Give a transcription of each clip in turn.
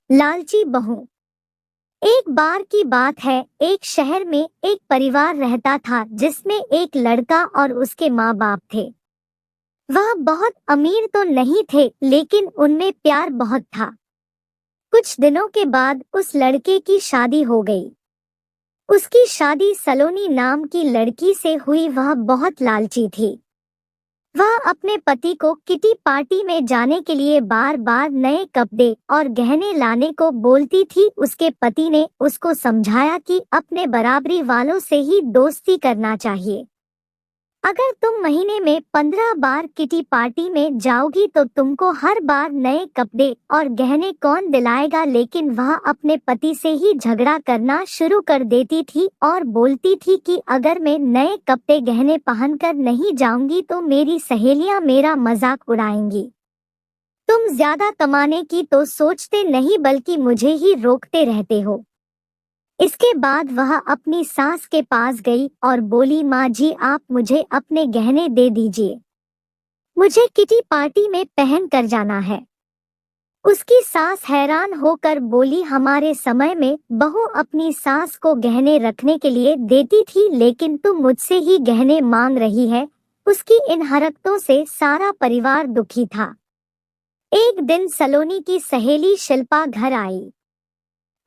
लालची बहू। एक बार की बात है, एक शहर में एक परिवार रहता था जिसमें एक लड़का और उसके माँ बाप थे। वह बहुत अमीर तो नहीं थे, लेकिन उनमें प्यार बहुत था। कुछ दिनों के बाद उस लड़के की शादी हो गई। उसकी शादी सलोनी नाम की लड़की से हुई। वह बहुत लालची थी। वह अपने पति को किटी पार्टी में जाने के लिए बार बार नए कपड़े और गहने लाने को बोलती थी। उसके पति ने उसको समझाया कि अपने बराबरी वालों से ही दोस्ती करना चाहिए। अगर तुम महीने में 15 बार किटी पार्टी में जाओगी तो तुमको हर बार नए कपड़े और गहने कौन दिलाएगा। लेकिन वह अपने पति से ही झगड़ा करना शुरू कर देती थी और बोलती थी कि अगर मैं नए कपड़े गहने पहनकर नहीं जाऊंगी तो मेरी सहेलियां मेरा मजाक उड़ाएंगी। तुम ज्यादा कमाने की तो सोचते नहीं बल्कि मुझे ही रोकते रहते हो। इसके बाद वह अपनी सास के पास गई और बोली, माँ जी आप मुझे अपने गहने दे दीजिए, मुझे किटी पार्टी में पहन कर जाना है। उसकी सास हैरान होकर बोली, हमारे समय में बहू अपनी सास को गहने रखने के लिए देती थी, लेकिन तुम मुझसे ही गहने मांग रही है। उसकी इन हरकतों से सारा परिवार दुखी था। एक दिन सलोनी की सहेली शिल्पा घर आई।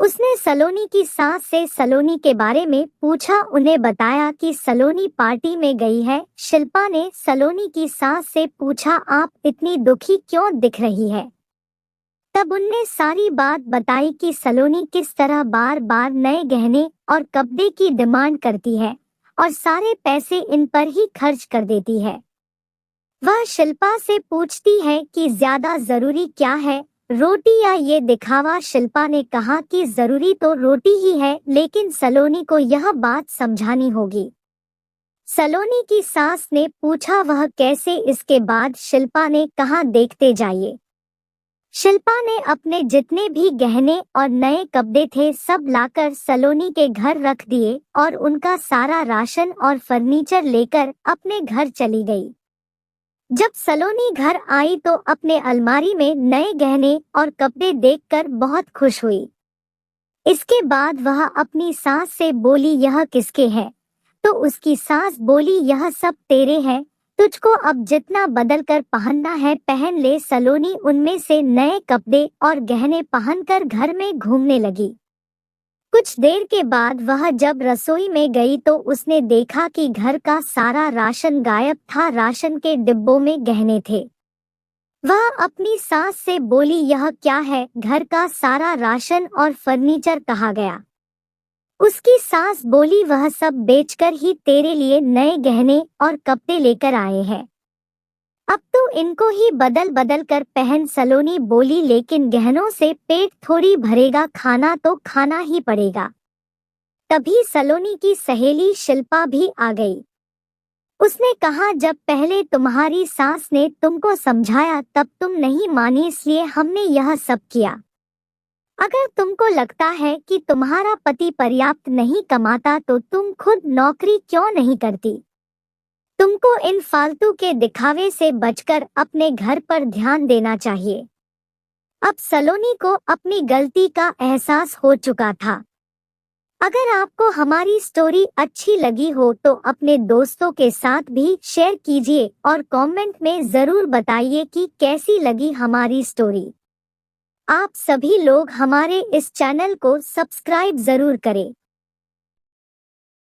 उसने सलोनी की सास से सलोनी के बारे में पूछा। उन्हें बताया कि सलोनी पार्टी में गई है। शिल्पा ने सलोनी की सास से पूछा, आप इतनी दुखी क्यों दिख रही है। तब उनने सारी बात बताई कि सलोनी किस तरह बार बार नए गहने और कपड़े की डिमांड करती है और सारे पैसे इन पर ही खर्च कर देती है। वह शिल्पा से पूछती है कि ज्यादा जरूरी क्या है, रोटी या ये दिखावा। शिल्पा ने कहा कि जरूरी तो रोटी ही है, लेकिन सलोनी को यह बात समझानी होगी। सलोनी की सास ने पूछा, वह कैसे। इसके बाद शिल्पा ने कहा, देखते जाइए। शिल्पा ने अपने जितने भी गहने और नए कपड़े थे सब लाकर सलोनी के घर रख दिए और उनका सारा राशन और फर्नीचर लेकर अपने घर चली गई। जब सलोनी घर आई तो अपने अलमारी में नए गहने और कपड़े देखकर बहुत खुश हुई। इसके बाद वह अपनी सास से बोली, यह किसके हैं। तो उसकी सास बोली, यह सब तेरे हैं, तुझको अब जितना बदल कर पहनना है पहन ले। सलोनी उनमें से नए कपड़े और गहने पहनकर घर में घूमने लगी। कुछ देर के बाद वह जब रसोई में गई तो उसने देखा कि घर का सारा राशन गायब था। राशन के डिब्बों में गहने थे। वह अपनी सास से बोली, यह क्या है, घर का सारा राशन और फर्नीचर कहाँ गया। उसकी सास बोली, वह सब बेचकर ही तेरे लिए नए गहने और कपड़े लेकर आए हैं, अब तो इनको ही बदल बदल कर पहन। सलोनी बोली, लेकिन गहनों से पेट थोड़ी भरेगा, खाना तो खाना ही पड़ेगा। तभी सलोनी की सहेली शिल्पा भी आ गई। उसने कहा, जब पहले तुम्हारी सास ने तुमको समझाया तब तुम नहीं मानी, इसलिए हमने यह सब किया। अगर तुमको लगता है कि तुम्हारा पति पर्याप्त नहीं कमाता तो तुम खुद नौकरी क्यों नहीं करती। तुमको इन फालतू के दिखावे से बचकर अपने घर पर ध्यान देना चाहिए। अब सलोनी को अपनी गलती का एहसास हो चुका था। अगर आपको हमारी स्टोरी अच्छी लगी हो तो अपने दोस्तों के साथ भी शेयर कीजिए और कमेंट में जरूर बताइए कि कैसी लगी हमारी स्टोरी। आप सभी लोग हमारे इस चैनल को सब्सक्राइब जरूर करें।